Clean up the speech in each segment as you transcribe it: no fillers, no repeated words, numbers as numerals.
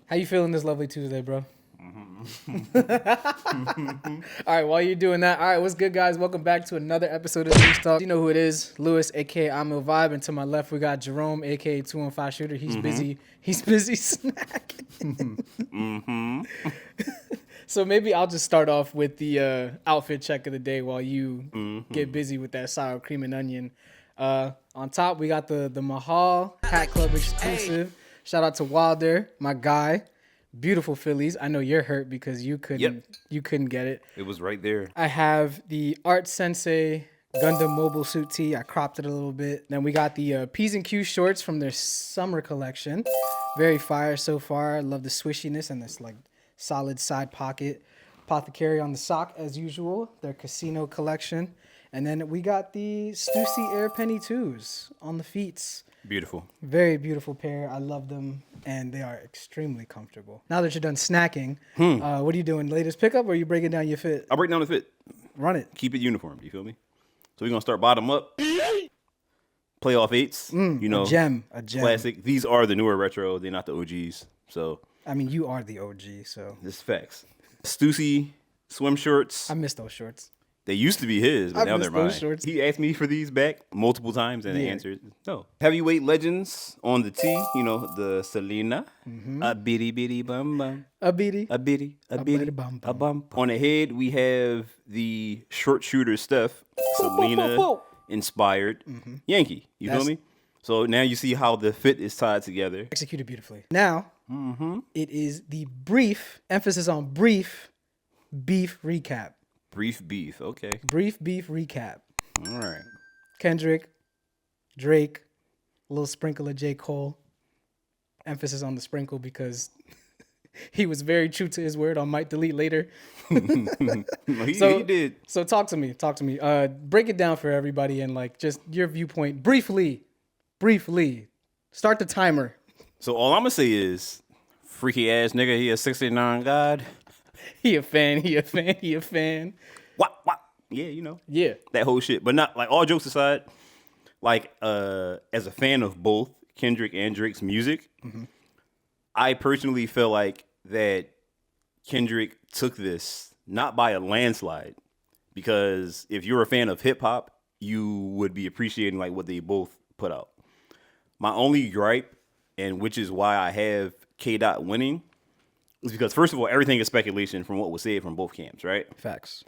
How you feeling this lovely Tuesday, bro? All right, while you're doing that, all right, what's good, guys? Welcome back to another episode of Loose Talk. You know who it is, Lewis, aka I'm a Vibe, and to my left we got Jerome, aka 215 Shooter. He's busy. He's busy snacking. So maybe I'll just start off with the outfit check of the day while you get busy with that sour cream and onion. On top, we got the Mahal Hat Club exclusive. Shout out to Wilder, my guy. Beautiful Phillies. I know you're hurt because you couldn't get it. It was right there. I have the Art Sensei Gundam Mobile Suit tee. I cropped it a little bit. Then we got the P's and Q shorts from their summer collection. Very fire so far. I love the swishiness and this like solid side pocket. Apothecary on the sock as usual. Their casino collection. And then we got the Stussy Air Penny 2s on the feets. Beautiful. Very beautiful pair. I love them, and they are extremely comfortable. Now that you're done snacking, what are you doing? Latest pickup, or are you breaking down your fit? I'll break down the fit. Run it. Keep it uniform. You feel me? So we're going to start bottom up. Playoff eights. You know, A gem. classic. These are the newer retro. They're not the OGs. So I mean, you are the OG, so. this is facts. Stussy swim shorts. I miss those shorts. They used to be his, but I now miss they're mine. those shorts. He asked me for these back multiple times, and the Yeah. answer is no. Heavyweight Legends on the tee. You know, the Selena. A bitty bitty bum bum. A beady. A bitty, a bitty bitty, bum a bump. On the head, we have the short shooter Steph, Selena inspired Yankee. You feel That's- me? So now you see how the fit is tied together. Executed beautifully. Now, it is the brief, emphasis on brief, beef recap. Brief beef. Okay. Brief beef recap. All right. Kendrick, Drake, a little sprinkle of J. Cole. Emphasis on the sprinkle because he was very true to his word on Might Delete Later. He So- did. So talk to me. Break it down for everybody and like just your viewpoint briefly. Start the timer. So all I'm gonna say is, freaky ass nigga. He a 69 god. He a fan. What? Yeah, you know. Yeah. That whole shit. But not like all jokes aside, like as a fan of both Kendrick and Drake's music, I personally feel like that Kendrick took this not by a landslide, because if you're a fan of hip hop, you would be appreciating like what they both put out. My only gripe, and which is why I have K Dot winning, is because first of all, everything is speculation from what was said from both camps, right? Facts.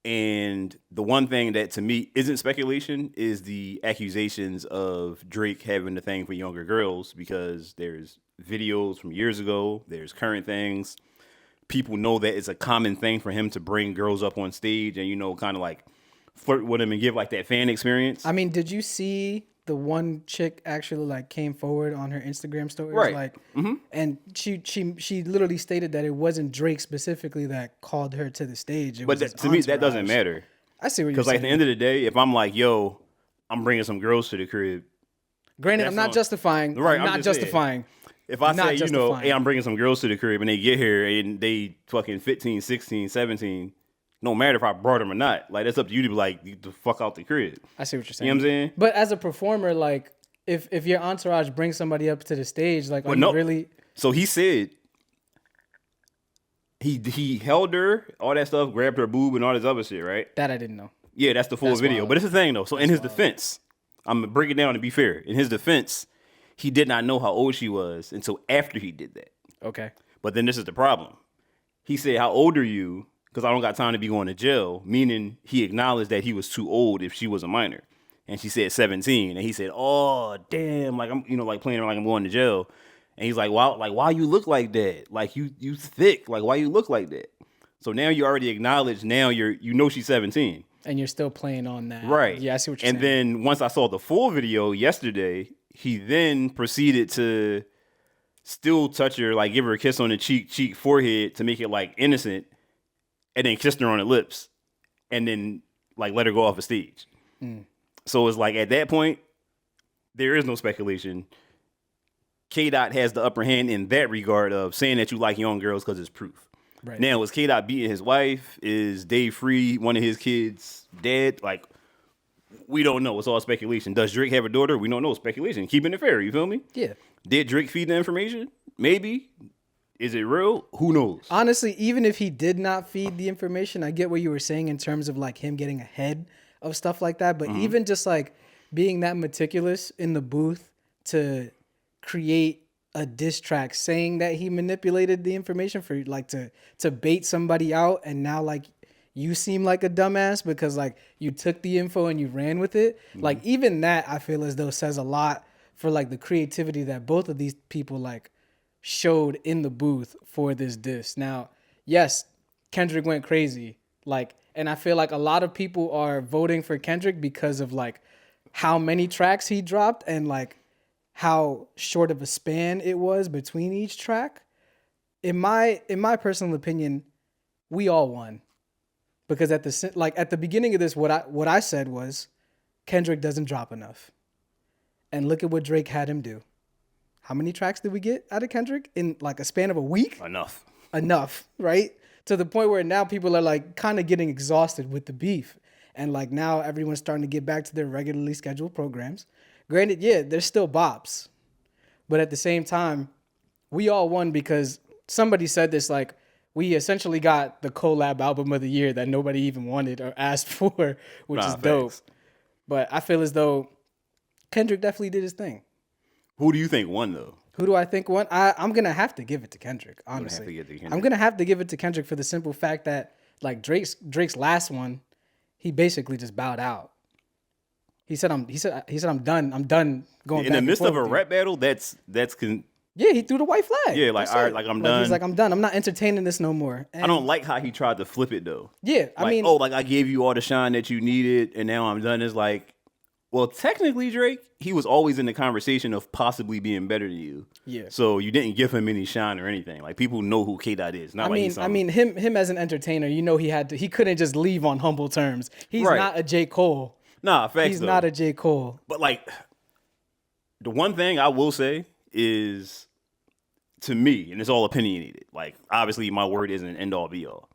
And the one thing that to me isn't speculation is the accusations of Drake having the thing for younger girls, because there's videos from years ago, there's current things. People know that it's a common thing for him to bring girls up on stage and, you know, kind of like flirt with them and give like that fan experience. I mean, did you see the one chick actually like came forward on her Instagram stories? Right. Like, and she literally stated that it wasn't Drake specifically that called her to the stage. It But was his to me, that doesn't entourage. matter. I see what you're Because like at saying. the end of the day, if I'm like, yo, I'm bringing some girls to the crib. Granted, I'm that's not on- justifying. Right, I'm I'm not just saying. justifying. If I Not say, you know, justifying. hey, I'm bringing some girls to the crib and they get here and they fucking 15, 16, 17, no matter if I brought them or not, like that's up to you to be like, get the fuck out the crib. I see what you're saying. You know what I'm saying? But as a performer, like if your entourage brings somebody up to the stage, like are But you no. really? So he said he held her, all that stuff, grabbed her boob and all this other shit, right? That I didn't know. Yeah, that's the full That's video. wild. But it's the thing though. So in his defense, I'm gonna break it down to be fair. In his defense, he did not know how old she was until after he did that. Okay. But then this is the problem. He said, how old are you? Because I don't got time to be going to jail. Meaning he acknowledged that he was too old if she was a minor. And she said 17. And he said, oh, damn. Like, I'm, you know, like playing her like I'm going to jail. And he's like, wow, like, why you look like that? Like, you thick. Like, why you look like that? So now you already acknowledge, now you know she's 17. And you're still playing on that. Right. Yeah, I see what you're and saying. then once I saw the full video yesterday, he then proceeded to still touch her, like give her a kiss on the cheek, forehead to make it like innocent, and then kissed her on the lips, and then like let her go off the stage. So it's like at that point, there is no speculation. K Dot has the upper hand in that regard of saying that you like young girls because it's proof. Right. Now, is K Dot beating his wife? Is Dave Free, one of his kids, dead? Like, we don't know. It's all speculation. Does Drake have a daughter? We don't know. Speculation. Keeping it fair. You feel me? Yeah. Did Drake feed the information? Maybe. Is it real? Who knows? Honestly, even if he did not feed the information, I get what you were saying in terms of like him getting ahead of stuff like that. But even just like being that meticulous in the booth to create a diss track saying that he manipulated the information for like to bait somebody out, and now like you seem like a dumbass because like you took the info and you ran with it. Like even that I feel as though says a lot for like the creativity that both of these people like showed in the booth for this diss. Now, yes, Kendrick went crazy. Like, and I feel like a lot of people are voting for Kendrick because of like how many tracks he dropped and like how short of a span it was between each track. In my personal opinion, we all won. Because at the beginning of this, what I said was Kendrick doesn't drop enough. And look at what Drake had him do. How many tracks did we get out of Kendrick in like a span of a week? Enough, right? To the point where now people are like kind of getting exhausted with the beef. And like now everyone's starting to get back to their regularly scheduled programs. Granted, yeah, there's still bops. But at the same time, we all won because somebody said this, like, we essentially got the collab album of the year that nobody even wanted or asked for, which is dope. Thanks. But I feel as though Kendrick definitely did his thing. Who do you think won, though? Who do I think won? I'm going to have to give it to Kendrick, honestly. I'm going to have to give it to Kendrick for the simple fact that, like, Drake's last one, he basically just bowed out. He said I'm done. I'm done going in back the midst and of forth a with you. rap battle. Yeah, he threw the white flag. Yeah, like, That's all right, it. like, I'm done. He's like, I'm done. I'm not entertaining this no more. And I don't like how he tried to flip it though. Yeah, Like, I mean, I gave you all the shine that you needed, and now I'm done. It's like, well, technically, Drake, he was always in the conversation of possibly being better than you. Yeah. So you didn't give him any shine or anything. Like, people know who K Dot is. Not like he's I mean, him as an entertainer, you know, he couldn't just leave on humble terms. He's Right. not a J. Cole. Nah, facts. He's though. not a J. Cole. But like, the one thing I will say is, to me, and it's all opinionated. Like, obviously, my word isn't an end all be all.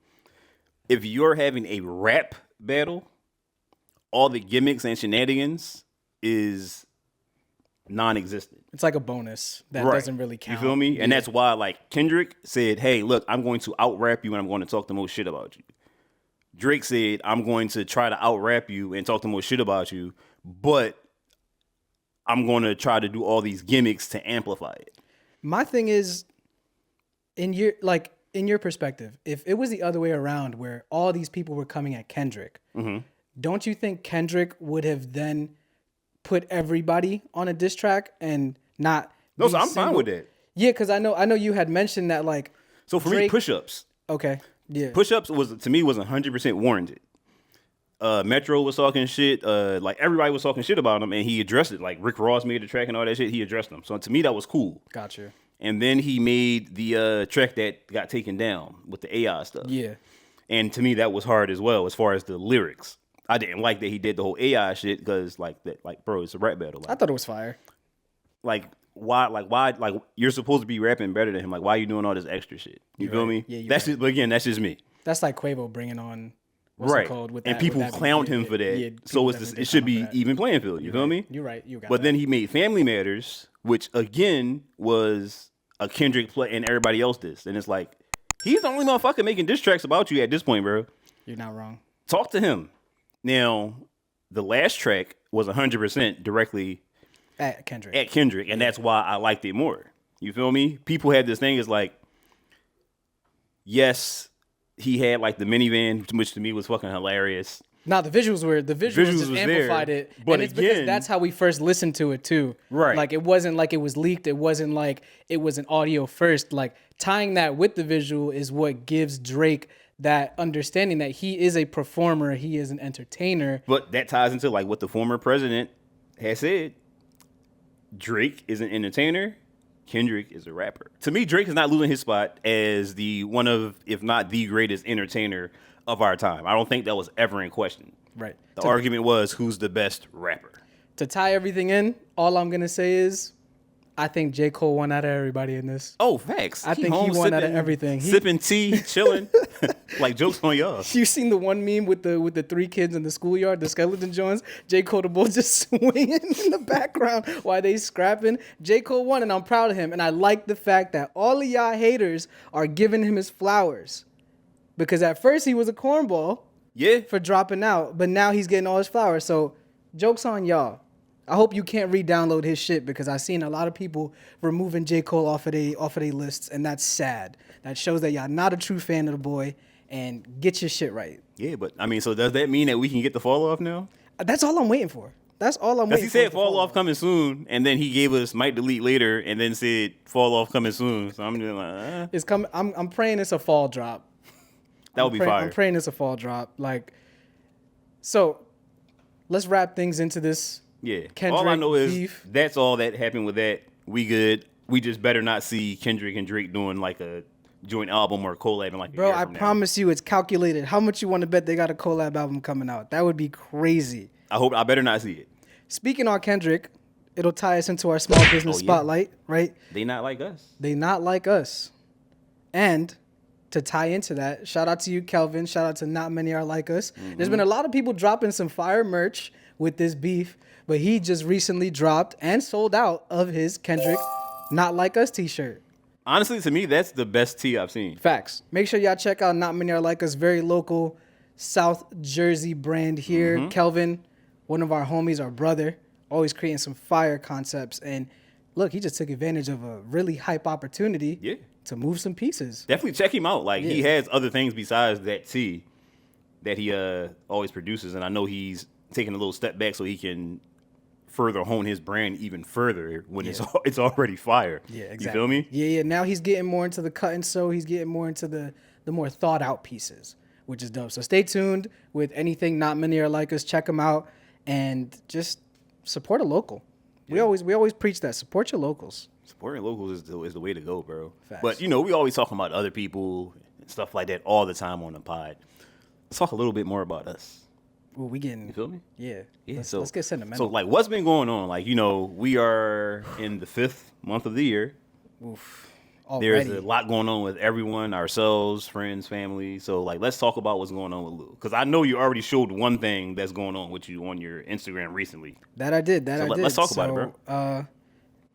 If you're having a rap battle, all the gimmicks and shenanigans is non-existent. It's like a bonus that Right. doesn't really count. You feel me? And that's why, like, Kendrick said, "Hey, look, I'm going to out rap you, and I'm going to talk the most shit about you." Drake said, "I'm going to try to out rap you and talk the most shit about you, but I'm going to try to do all these gimmicks to amplify it." My thing is, in your perspective, if it was the other way around where all these people were coming at Kendrick, don't you think Kendrick would have then put everybody on a diss track and not? No, be so I'm fine single? with that. Yeah, because I know you had mentioned that like. So for me, Drake- push-ups. Okay. Yeah. Push-ups was 100% warranted. Metro was talking shit. Like, everybody was talking shit about him, and he addressed it. Like, Rick Ross made the track and all that shit. He addressed them. So to me, that was cool. Gotcha. And then he made the track that got taken down with the AI stuff. Yeah. And to me, that was hard as well, as far as the lyrics. I didn't like that he did the whole AI shit because, like, bro, it's a rap battle. I thought it was fire. Why, you're supposed to be rapping better than him. Like, why are you doing all this extra shit? You feel me? Yeah, you're that's just, but again, that's just me. That's like Quavo bringing on what's Right. it called with And that, people with that clowned beat. him for that. Yeah, So people it definitely should did be clown him for even playing field. You feel me? You're right. You got But that. then he made Family Matters, which again was a Kendrick play, and everybody else did. And it's like, he's the only motherfucker making diss tracks about you at this point, bro. You're not wrong. Talk to him. Now, the last track was 100% directly At Kendrick. at Kendrick, and that's why I liked it more. You feel me? People had this thing is like, yes, he had like the minivan, which to me was fucking hilarious. Now the visuals just was amplified there, it, but and it's because again- that's how we first listened to it too. Right. Like it wasn't like it was leaked. It wasn't like it was an audio first. Like tying that with the visual is what gives Drake that understanding that he is a performer, he is an entertainer. But that ties into like what the former president has said. Drake is an entertainer. Kendrick is a rapper. To me, Drake is not losing his spot as the one of, if not the greatest entertainer of our time. I don't think that was ever in question. Right. The argument was who's the best rapper. To tie everything in, all I'm gonna say is I think J. Cole won out of everybody in this. Oh, facts. I think he home won out of sipping- everything. Sipping tea, chilling. Like, jokes on y'all. You seen the one meme with the three kids in the schoolyard, the skeleton Jones? J. Cole the Bull just swinging in the background while they scrapping. J. Cole won, and I'm proud of him. And I like the fact that all of y'all haters are giving him his flowers. Because at first he was a cornball Yeah. for dropping out, but now he's getting all his flowers. So joke's on y'all. I hope you can't re-download his shit because I've seen a lot of people removing J. Cole off of they lists, and that's sad. That shows that y'all not a true fan of the boy, and get your shit right. Yeah, but I mean, so does that mean that we can get the fall off now? That's all I'm waiting for. That's all I'm Because waiting he for. said is the fall off coming soon, and then he gave us might delete later, and then said fall off coming soon. So I'm just like, It's coming. I'm praying it's a fall drop. that would be fire. I'm praying it's a fall drop. Like, so let's wrap things into this. Yeah. Kendrick all I know is beef. that's all that happened with that. We good. We just better not see Kendrick and Drake doing like a joint album or collab in like a Bro, year I from now. promise you it's calculated. How much you want to bet they got a collab album coming out? That would be crazy. I better not see it. Speaking on Kendrick, it'll tie us into our small business Oh, yeah. spotlight, right? They not like us. They not like us. And to tie into that, shout out to you, Kelvin. Shout out to Not Many Are Like Us. There's been a lot of people dropping some fire merch with this beef, but he just recently dropped and sold out of his Kendrick Not Like Us t-shirt. Honestly, to me, that's the best tee I've seen. Facts. Make sure y'all check out Not Many Are Like Us, very local South Jersey brand here. Kelvin, one of our homies, our brother, always creating some fire concepts. And look, he just took advantage of a really hype opportunity Yeah. to move some pieces. Definitely check him out. Like he Yeah. has other things besides that tee that he always produces, and I know he's taking a little step back so he can further hone his brand even further when it's already fire. Yeah, exactly. You feel me? Yeah. Now he's getting more into the cut and sew. He's getting more into the more thought out pieces, which is dope. So stay tuned with anything Not Many Are Like Us. Check him out and just support a local. We always preach that. Support your locals. Supporting locals is the way to go, bro. Facts. But you know, we always talking about other people and stuff like that all the time on the pod. Let's talk a little bit more about us. Well, we getting You feel me? yeah. Yeah. Let's get sentimental. So like, what's been going on? Like, you know, we are in the 5th month of the year. Oof. There's Already. a lot going on with everyone, ourselves, friends, family. So, like, let's talk about what's going on with Lou. Because I know you already showed one thing that's going on with you on your Instagram recently. That I did. So let's talk about it, bro.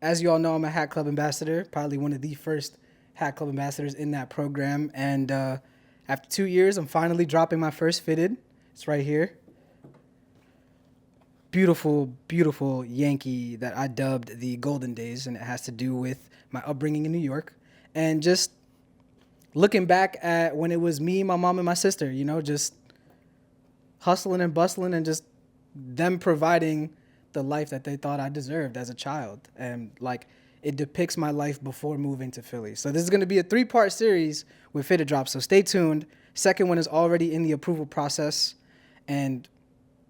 As you all know, I'm a Hat Club ambassador, probably one of the first Hat Club ambassadors in that program. And after 2 years, I'm finally dropping my first fitted. It's right here. Beautiful, beautiful Yankee that I dubbed the Golden Days, and it has to do with my upbringing in New York. And just looking back at when it was me, my mom, and my sister, you know, just hustling and bustling and just them providing the life that they thought I deserved as a child. And like it depicts my life before moving to Philly. So this is going to be a 3-part series with Fitted Drop. So stay tuned. Second one is already in the approval process, and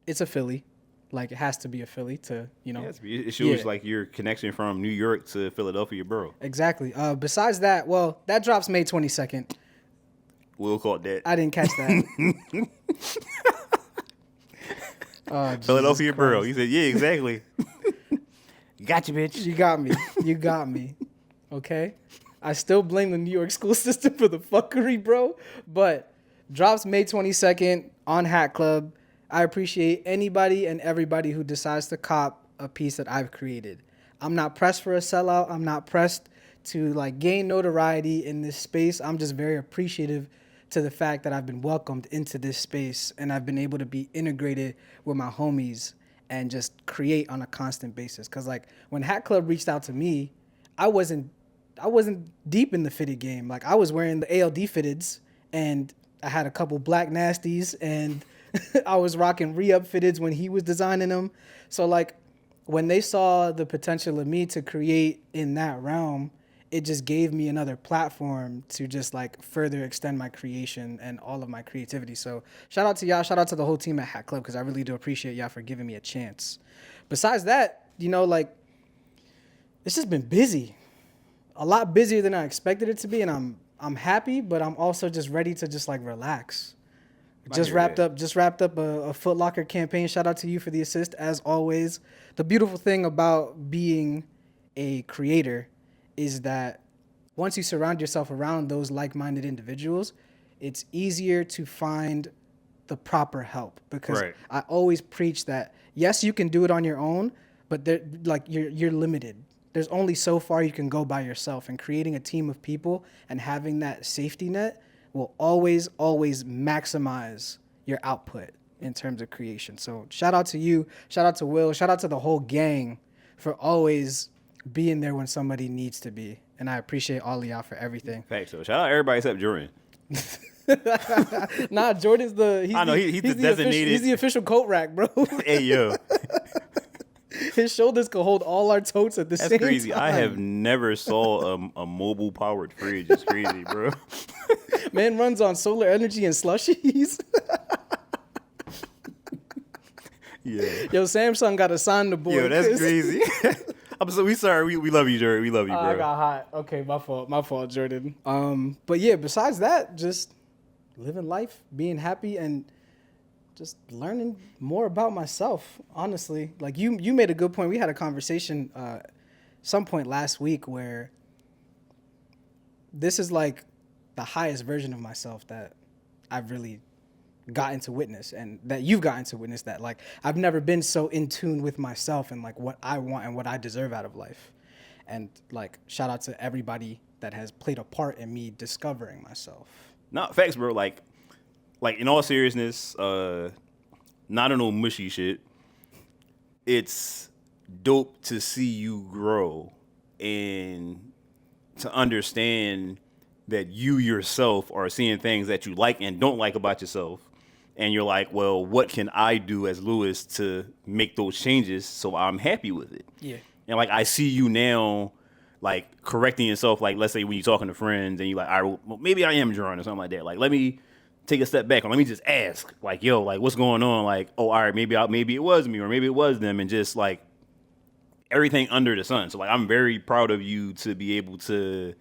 it's a Philly. Like it has to be a Philly to, you know. Yeah, it shows Yeah. like your connection from New York to Philadelphia, bro. Exactly. Besides that, well, that drops May 22nd. We'll call it that. I didn't catch that. Oh, Philadelphia, Jesus bro. Christ. He said, yeah, exactly. Gotcha, bitch. You got me. You got me. Okay? I still blame the New York school system for the fuckery, bro. But drops May 22nd on Hat Club. I appreciate anybody and everybody who decides to cop a piece that I've created. I'm not pressed for a sellout. I'm not pressed to like gain notoriety in this space. I'm just very appreciative to the fact that I've been welcomed into this space and I've been able to be integrated with my homies and just create on a constant basis. Cause like when Hat Club reached out to me, I wasn't deep in the fitted game. Like I was wearing the ALD fitteds and I had a couple black nasties and I was rocking re-up fitteds when he was designing them. So like when they saw the potential of me to create in that realm, it just gave me another platform to just like further extend my creation and all of my creativity. So shout out to y'all. Shout out to the whole team at Hat Club because I really do appreciate y'all for giving me a chance. Besides that, you know, like it's just been busy. A lot busier than I expected it to be, and I'm happy, but I'm also just ready to just like relax. Just wrapped up a Foot Locker campaign. Shout out to you for the assist as always. The beautiful thing about being a creator is that once you surround yourself around those like-minded individuals, it's easier to find the proper help, because Right. I always preach that yes, you can do it on your own, but you're limited. There's only so far you can go by yourself, and creating a team of people and having that safety net will always maximize your output in terms of creation. So shout out to you, shout out to Will, shout out to the whole gang for always being there when somebody needs to be. And I appreciate all of y'all for everything. Facts. So shout out everybody except Jordan. Nah, Jordan's I know, he's the designated- He's the official coat rack, bro. Hey yo, His shoulders can hold all our totes at the that's same crazy. time. I have never saw a mobile powered fridge. It's crazy, bro. Man runs on solar energy and slushies. Yeah. Yo, Samsung got to sign the board. Yo, that's crazy. We sorry. We love you, Jordan. We love you, bro. I got hot. Okay, my fault, Jordan. But yeah, besides that, just living life, being happy, and just learning more about myself. Honestly, like you made a good point. We had a conversation some point last week where this is like the highest version of myself that I've really gotten to witness, and that you've gotten to witness, that like I've never been so in tune with myself and like what I want and what I deserve out of life. And like shout out to everybody that has played a part in me discovering myself. No, facts, bro. Like in all seriousness, not on no mushy shit. It's dope to see you grow and to understand that you yourself are seeing things that you like and don't like about yourself. And you're like, well, what can I do as Lewis to make those changes so I'm happy with it? Yeah. And like I see you now, like correcting yourself. Like let's say when you're talking to friends and you're like, all right, well, maybe I am drawing or something like that. Like let me take a step back or let me just ask, like, yo, like what's going on? Like, oh, all right, maybe it was me or maybe it was them, and just like everything under the sun. So like I'm very proud of you to be able to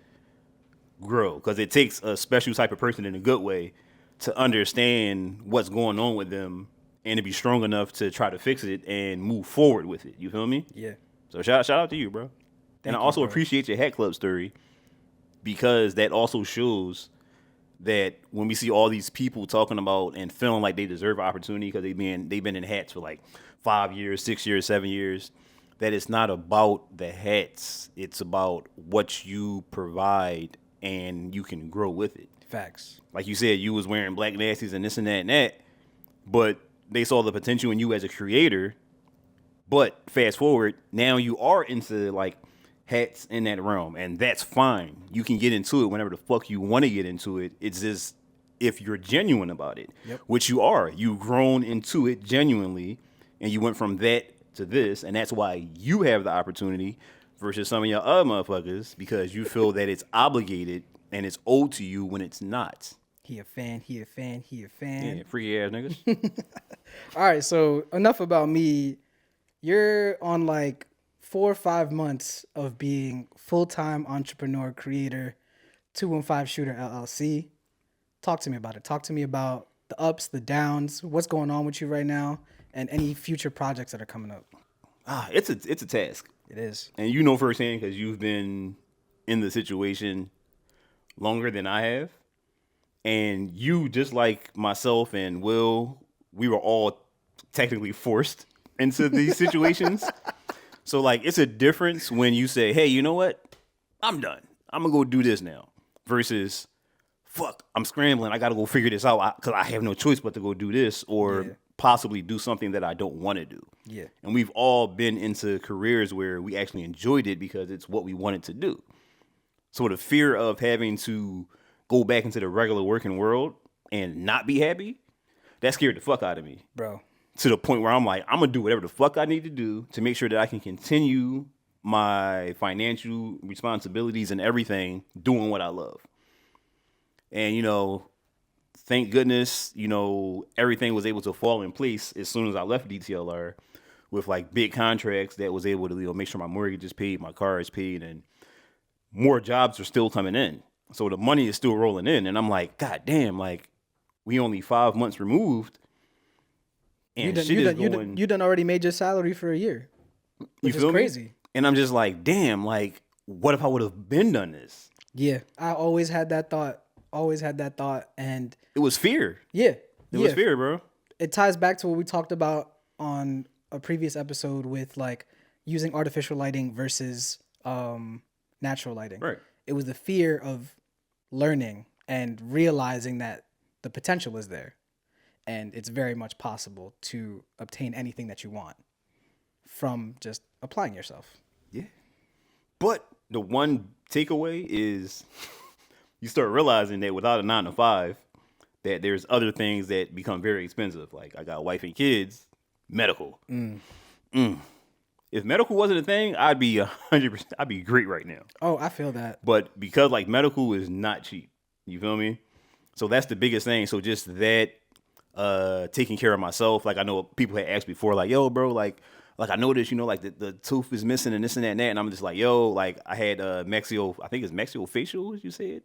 grow, because it takes a special type of person in a good way to understand what's going on with them and to be strong enough to try to fix it and move forward with it. You feel me? Yeah. So shout out to you, bro. And I also bro. appreciate your Hat Club story, because that also shows that when we see all these people talking about and feeling like they deserve opportunity because they've been in hats for like 5 years, 6 years, 7 years, that it's not about the hats. It's about what you provide and you can grow with it. Facts. Like you said, you was wearing black nasties and this and that, but they saw the potential in you as a creator. But fast forward, now you are into like hats in that realm, and that's fine. You can get into it whenever the fuck you want to get into it. It's just if you're genuine about it, which you are. You've grown into it genuinely, and you went from that to this, and that's why you have the opportunity versus some of your other motherfuckers, because you feel that it's obligated and it's owed to you when it's not. He a fan. Yeah, freaky ass niggas. All right, so enough about me. You're on like 4 or 5 months of being full-time entrepreneur, creator, 215 Shooter LLC. Talk to me about it. Talk to me about the ups, the downs, what's going on with you right now, and any future projects that are coming up. It's a task. It is. And you know firsthand because you've been in the situation longer than I have. And you, just like myself and Will, we were all technically forced into these situations. So, like, it's a difference when you say, hey, you know what? I'm done. I'm going to go do this now. Versus, fuck, I'm scrambling. I got to go figure this out because I have no choice but to go do this or possibly do something that I don't want to do. Yeah. And we've all been into careers where we actually enjoyed it because it's what we wanted to do. So the fear of having to go back into the regular working world and not be happy, that scared the fuck out of me. Bro. To the point where I'm like, I'm going to do whatever the fuck I need to do to make sure that I can continue my financial responsibilities and everything doing what I love. And, you know, thank goodness, you know, everything was able to fall in place as soon as I left DTLR with like big contracts that was able to, you know, make sure my mortgage is paid, my car is paid, and more jobs are still coming in. So the money is still rolling in. And I'm like, God damn, like we only 5 months removed. And You done already made your salary for a year, which is crazy. And I'm just like, damn, like, what if I would have been done this? Yeah, I always had that thought. Always had that thought, and It was fear. yeah, It was fear, bro. It ties back to what we talked about on a previous episode with like using artificial lighting versus natural lighting. Right. It was the fear of learning and realizing that the potential is there, and it's very much possible to obtain anything that you want from just applying yourself. Yeah. But the one takeaway is you start realizing that without a 9 to 5, that there's other things that become very expensive. Like I got a wife and kids, medical. If medical wasn't a thing, I'd be 100%. I'd be great right now. Oh, I feel that. But because like medical is not cheap, you feel me? So that's the biggest thing. So just that, taking care of myself. Like I know people had asked before, like, yo, bro, like I noticed, you know, like the tooth is missing and this and that and that. And I'm just like, yo, like I had maxio, I think it's maxillofacial, as you said.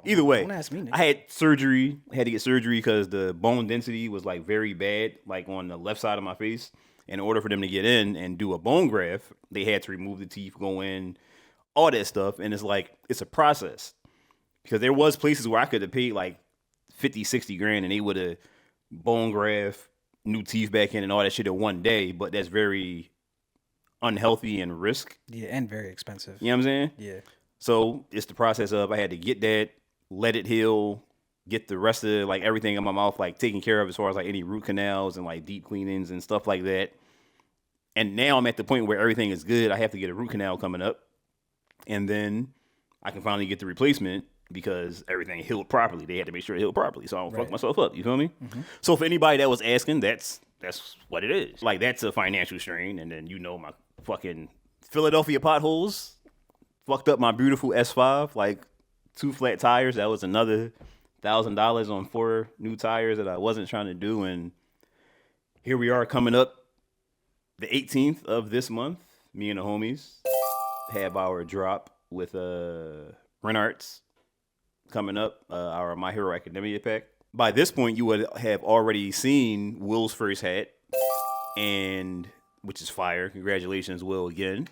Either way, don't ask me, nigga. I had surgery. Had to get surgery because the bone density was like very bad, like on the left side of my face. In order for them to get in and do a bone graft, they had to remove the teeth, go in, all that stuff. And it's like, it's a process. Because there was places where I could have paid like 50, 60 grand and they would have bone graft, new teeth back in and all that shit in one day. But that's very unhealthy and risk. Yeah, and very expensive. You know what I'm saying? Yeah. So it's the process of I had to get that, let it heal, get the rest of like everything in my mouth like taken care of as far as like any root canals and like deep cleanings and stuff like that. And now I'm at the point where everything is good. I have to get a root canal coming up, and then I can finally get the replacement because everything healed properly. They had to make sure it healed properly, so I don't fuck myself up. You feel me? So for anybody that was asking, that's what it is. Like that's a financial strain, and then you know my fucking Philadelphia potholes fucked up my beautiful S5, like 2 flat tires. That was another $1,000 on 4 new tires that I wasn't trying to do. And here we are coming up the 18th of this month. Me and the homies have our drop with Renarts coming up, our My Hero Academia pack. By this point, you would have already seen Will's first hat, and which is fire. Congratulations, Will, again.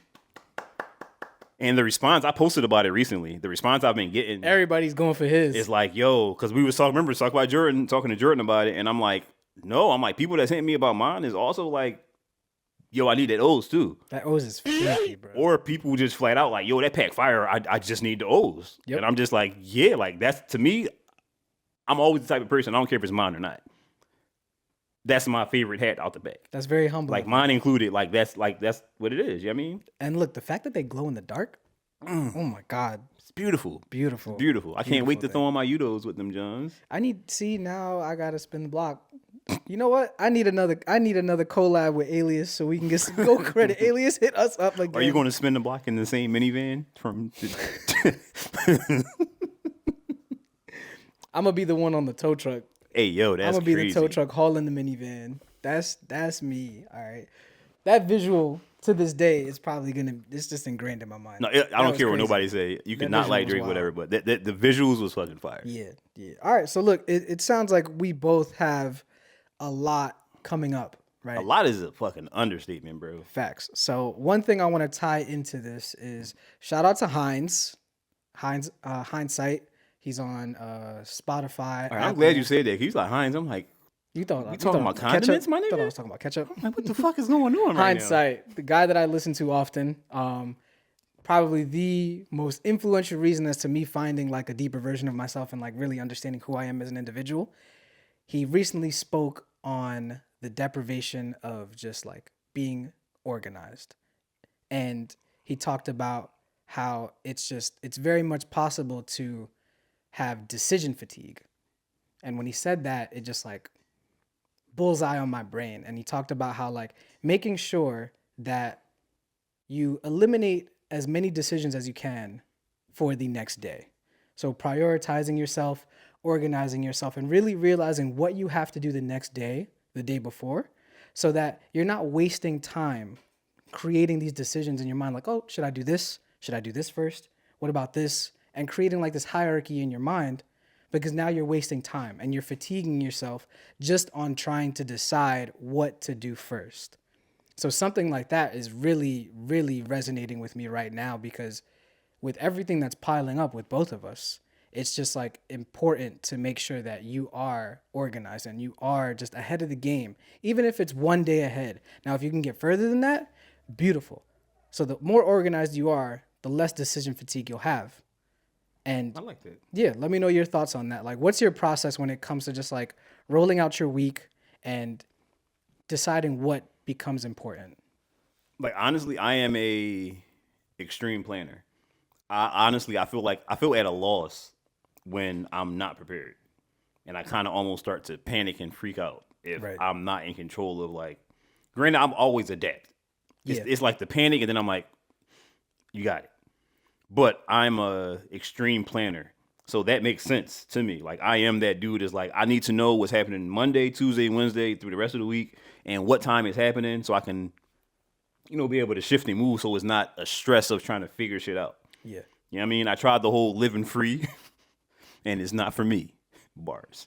And the response, I posted about it recently. The response I've been getting, Everybody's going for his. is like, yo, because we was talking about Jordan, talking to Jordan about it, and I'm like, no, I'm like, people that sent me about mine is also like, yo, I need that O's too. That O's is filthy, bro. Or people just flat out like, yo, that pack fire, I just need the O's. Yep. And I'm just like, yeah, like that's, to me, I'm always the type of person, I don't care if it's mine or not. That's my favorite hat out the back. That's very humbling. Like mine included, that's what it is. You know what I mean? And look, the fact that they glow in the dark, oh my God. It's beautiful. Beautiful. Beautiful. I can't wait to thing. throw on my Udos with them, Johns. Now I gotta spin the block. You know what? I need another collab with Alias so we can get some go credit. Alias, hit us up again. Are you going to spin the block in the same minivan from? I'm gonna be the one on the tow truck. Hey, yo, that's I'm gonna be crazy. the tow truck hauling the minivan. That's me. All right. That visual to this day is probably it's just ingrained in my mind. No, I don't care what crazy. nobody say. You That can not visual like was Drake, wild. whatever, but the visuals was fucking fire. Yeah. All right. So look, it sounds like we both have a lot coming up, right? A lot is a fucking understatement, bro. Facts. So one thing I want to tie into this is shout out to Hindsight. He's on Spotify. All right, I'm glad you said that. He's like Heinz. I'm like, You thought We talking about ketchup? condiments, my nigga? Thought I was talking about ketchup. like, what the fuck is going on right now? Hindsight, the guy that I listen to often, probably the most influential reason as to me finding like a deeper version of myself and like really understanding who I am as an individual. He recently spoke on the deprivation of just like being organized. And he talked about how it's very much possible to have decision fatigue. And when he said that, it just like bullseye on my brain. And he talked about how like making sure that you eliminate as many decisions as you can for the next day. So prioritizing yourself, organizing yourself, and really realizing what you have to do the next day, the day before, so that you're not wasting time creating these decisions in your mind. Like, oh, should I do this? Should I do this first? What about this? And creating like this hierarchy in your mind, because now you're wasting time and you're fatiguing yourself just on trying to decide what to do first. So something like that is really, really resonating with me right now because with everything that's piling up with both of us, it's just like important to make sure that you are organized and you are just ahead of the game, even if it's one day ahead. Now, if you can get further than that, beautiful. So the more organized you are, the less decision fatigue you'll have. And I like that. yeah, let me know your thoughts on that. Like, what's your process when it comes to just like rolling out your week and deciding what becomes important? Like honestly, I am a extreme planner. I feel at a loss when I'm not prepared, and I kind of almost start to panic and freak out if Right. I'm not in control of like. Granted, I'm always adapt. Yeah. It's like the panic, and then I'm like, you got it. But I'm a extreme planner, so that makes sense to me. Like I am that dude. Is like I need to know what's happening Monday, Tuesday, Wednesday through the rest of the week, and what time it's happening, so I can, be able to shift and move, so it's not a stress of trying to figure shit out. Yeah. You know what I mean? I tried the whole living free, and it's not for me. Bars.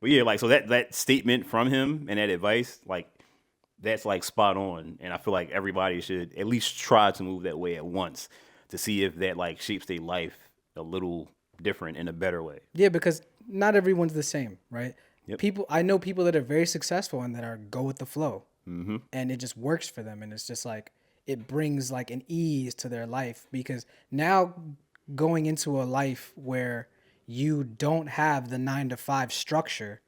But yeah, like so that statement from him and that advice, like that's like spot on. And I feel like everybody should at least try to move that way at once to see if that like shapes their life a little different in a better way. Yeah, because not everyone's the same, right? Yep. I know people that are very successful and that are go with the flow, and it just works for them, and it's just like it brings like an ease to their life because now going into a life where you don't have the 9 to 5 structure,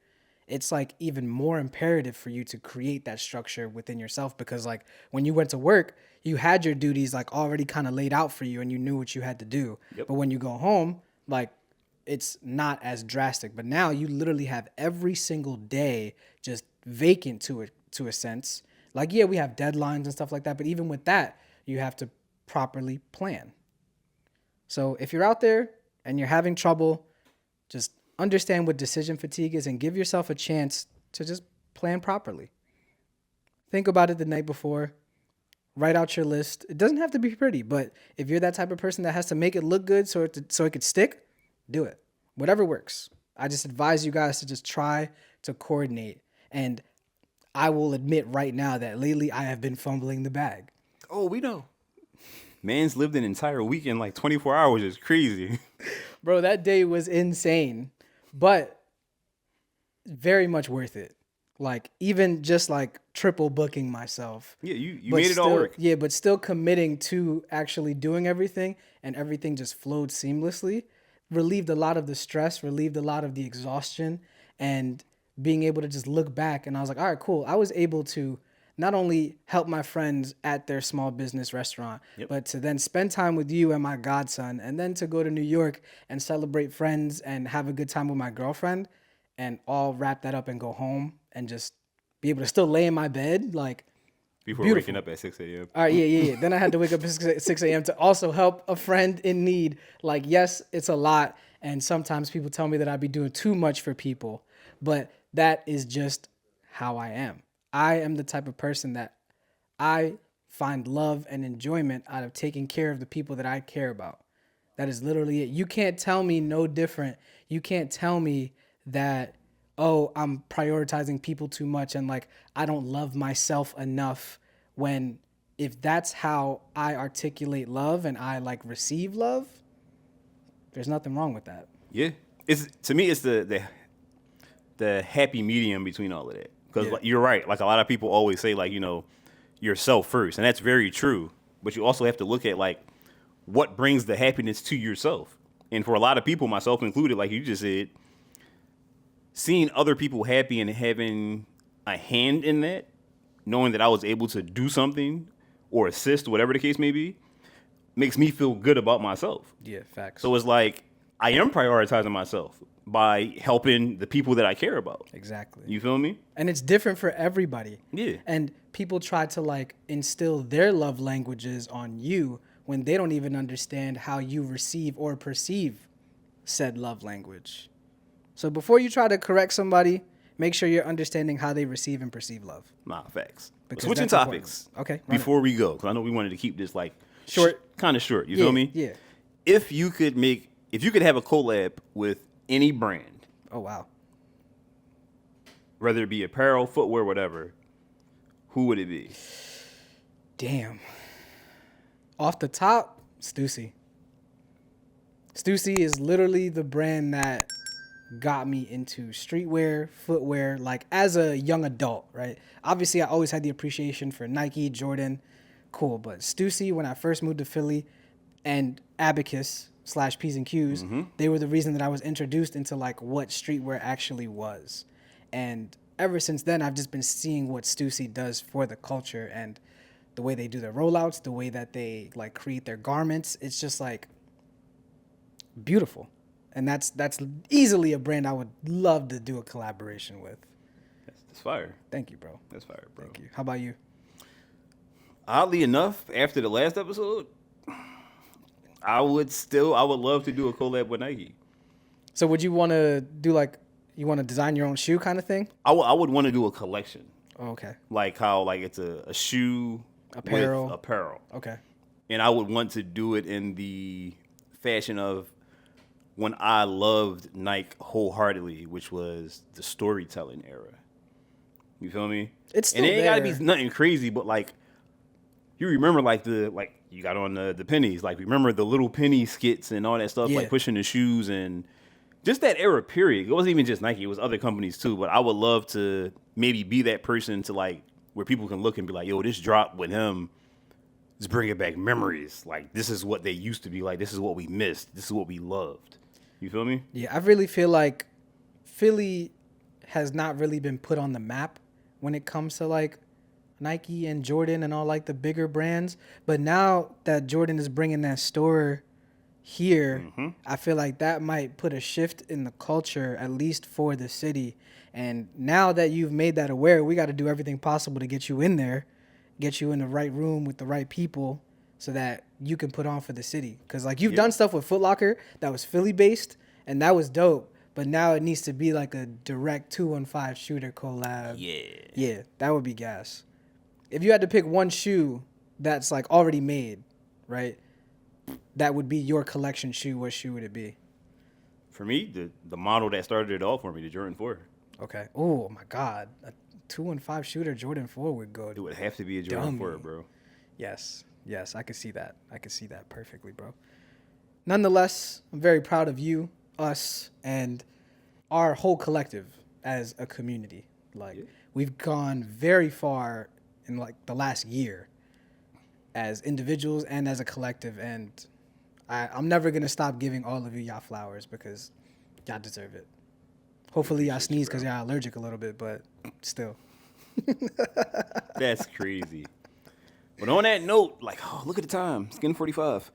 it's like even more imperative for you to create that structure within yourself because like when you went to work, you had your duties like already kind of laid out for you and you knew what you had to do. Yep. But when you go home, like it's not as drastic. But now you literally have every single day just vacant to a sense. Like yeah, we have deadlines and stuff like that, but even with that, you have to properly plan. So if you're out there and you're having trouble, just understand what decision fatigue is and give yourself a chance to just plan properly. Think about it the night before. Write out your list. It doesn't have to be pretty, but if you're that type of person that has to make it look good so it could stick, do it. Whatever works. I just advise you guys to just try to coordinate. And I will admit right now that lately I have been fumbling the bag. Oh, we know. Man's lived an entire week in like 24 hours. Is crazy. Bro, that day was insane, but very much worth it. Like even just like triple booking myself. Yeah, you but made it all still- work. Yeah, but still committing to actually doing everything and everything just flowed seamlessly. Relieved a lot of the stress, relieved a lot of the exhaustion, and being able to just look back and I was like, all right, cool. I was able to not only help my friends at their small business restaurant, but to then spend time with you and my godson, and then to go to New York and celebrate friends and have a good time with my girlfriend, and all wrap that up and go home and just be able to still lay in my bed. Like, Before beautiful. waking up at 6 a.m. all right, yeah. Then I had to wake up at 6 a.m. to also help a friend in need. Like, yes, it's a lot. And sometimes people tell me that I be doing too much for people, but that is just how I am. I am the type of person that I find love and enjoyment out of taking care of the people that I care about. That is literally it. You can't tell me no different. You can't tell me that, oh, I'm prioritizing people too much and like I don't love myself enough when if that's how I articulate love and I like receive love, there's nothing wrong with that. Yeah, it's to me it's the happy medium between all of that. Because Yeah. like, you're right. Like a lot of people always say, like yourself first, and that's very true. But you also have to look at like what brings the happiness to yourself. And for a lot of people, myself included, like you just said, seeing other people happy and having a hand in that, knowing that I was able to do something or assist, whatever the case may be, makes me feel good about myself. Yeah, facts. So it's like I am prioritizing myself by helping the people that I care about. Exactly. You feel me? And it's different for everybody. Yeah. And people try to like instill their love languages on you when they don't even understand how you receive or perceive said love language. So before you try to correct somebody, make sure you're understanding how they receive and perceive love. Nah, facts. Because Switching that's important. topics. Okay, run it. Before we go, because I know we wanted to keep this like Short. kind of short. You Yeah, feel me? yeah. If you could have a collab with any brand, Oh, wow. whether it be apparel, footwear, whatever, who would it be? Damn. Off the top, Stussy. Stussy is literally the brand that got me into streetwear, footwear, like as a young adult, right? Obviously, I always had the appreciation for Nike, Jordan, cool. But Stussy, when I first moved to Philly, and Abacus / P's and Q's, they were the reason that I was introduced into like what streetwear actually was. And ever since then, I've just been seeing what Stussy does for the culture and the way they do their rollouts, the way that they like create their garments. It's just like beautiful. And that's easily a brand I would love to do a collaboration with. That's fire. Thank you, bro. That's fire, bro. Thank you. How about you? Oddly enough, after the last episode, I would love to do a collab with Nike. So would you want to do like, you want to design your own shoe kind of thing? I would want to do a collection. Oh, okay. Like how like it's a shoe Apparel. with apparel. Okay. And I would want to do it in the fashion of when I loved Nike wholeheartedly, which was the storytelling era. You feel me? It's still and it ain't gotta there. be nothing crazy, but like you remember like you got on the pennies, like remember the little penny skits and all that stuff, Yeah. like pushing the shoes and just that era period. It wasn't even just Nike, it was other companies too. But I would love to maybe be that person to like where people can look and be like, yo, this drop with him is bringing back memories. Like this is what they used to be like. This is what we missed. This is what we loved. You feel me? Yeah, I really feel like Philly has not really been put on the map when it comes to like Nike and Jordan and all like the bigger brands. But now that Jordan is bringing that store here, I feel like that might put a shift in the culture, at least for the city. And now that you've made that aware, we got to do everything possible to get you in there, get you in the right room with the right people so that you can put on for the city. Because like you've done stuff with Foot Locker that was Philly based and that was dope. But now it needs to be like a direct 215 shooter collab. Yeah. Yeah, that would be gas. If you had to pick one shoe that's like already made, right? That would be your collection shoe. What shoe would it be? For me, the model that started it all for me, the Jordan 4. Okay. Oh my God, a 215 shooter Jordan 4 would go. It would have to be a Jordan 4, Dummy. bro. Yes, I could see that. I could see that perfectly, bro. Nonetheless, I'm very proud of you, us, and our whole collective as a community. Like we've gone very far in like the last year as individuals and as a collective, and I'm never gonna stop giving all of you y'all flowers because y'all deserve it. Hopefully y'all sneeze because y'all allergic a little bit, but still. That's crazy. But on that note, like, oh, look at the time. It's getting 45.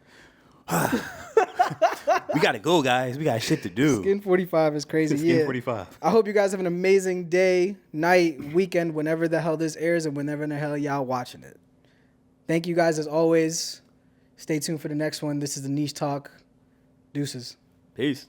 We got to go, guys. We got shit to do. Skin 45 is crazy. It's Yeah. Skin 45. I hope you guys have an amazing day, night, weekend, whenever the hell this airs and whenever the hell y'all watching it. Thank you guys as always. Stay tuned for the next one. This is the Niche Talk. Deuces. Peace.